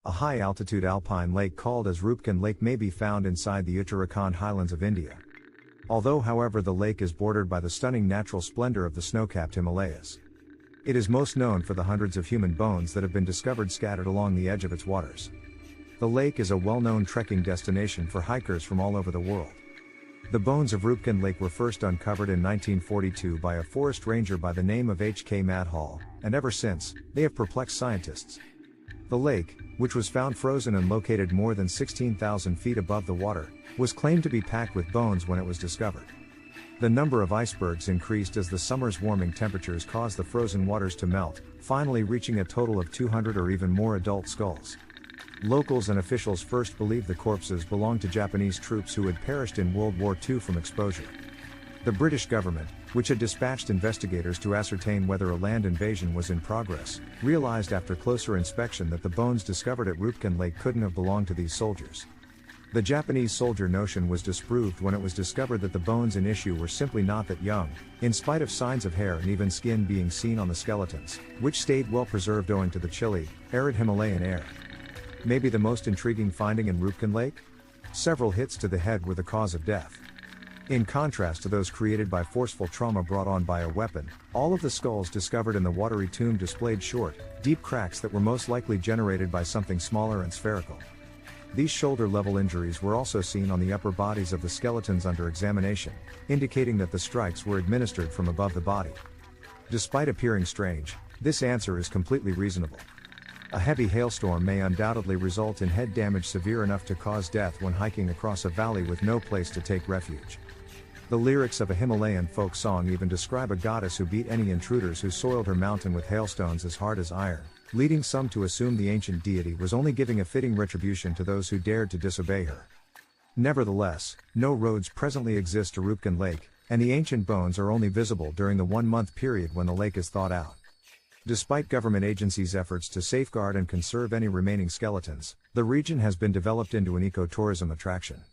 A high-altitude alpine lake called as Roopkund Lake may be found inside the Uttarakhand highlands of India. Although however the lake is bordered by the stunning natural splendor of the snow-capped Himalayas. It is most known for the hundreds of human bones that have been discovered scattered along the edge of its waters. The lake is a well-known trekking destination for hikers from all over the world. The bones of Roopkund Lake were first uncovered in 1942 by a forest ranger by the name of H.K. Madhall, and ever since, they have perplexed scientists. The lake, which was found frozen and located more than 16,000 feet above the water, was claimed to be packed with bones when it was discovered. The number of icebergs increased as the summer's warming temperatures caused the frozen waters to melt, finally reaching a total of 200 or even more adult skulls. Locals and officials first believed the corpses belonged to Japanese troops who had perished in World War II from exposure. The British government, which had dispatched investigators to ascertain whether a land invasion was in progress, realized after closer inspection that the bones discovered at Roopkund Lake couldn't have belonged to these soldiers. The Japanese soldier notion was disproved when it was discovered that the bones in issue were simply not that young, in spite of signs of hair and even skin being seen on the skeletons, which stayed well preserved owing to the chilly, arid Himalayan air. Maybe the most intriguing finding in Roopkund Lake? Several hits to the head were the cause of death. In contrast to those created by forceful trauma brought on by a weapon, all of the skulls discovered in the watery tomb displayed short, deep cracks that were most likely generated by something smaller and spherical. These shoulder-level injuries were also seen on the upper bodies of the skeletons under examination, indicating that the strikes were administered from above the body. Despite appearing strange, this answer is completely reasonable. A heavy hailstorm may undoubtedly result in head damage severe enough to cause death when hiking across a valley with no place to take refuge. The lyrics of a Himalayan folk song even describe a goddess who beat any intruders who soiled her mountain with hailstones as hard as iron, leading some to assume the ancient deity was only giving a fitting retribution to those who dared to disobey her. Nevertheless, no roads presently exist to Roopkund Lake, and the ancient bones are only visible during the 1-month period when the lake is thawed out. Despite government agencies' efforts to safeguard and conserve any remaining skeletons, the region has been developed into an ecotourism attraction.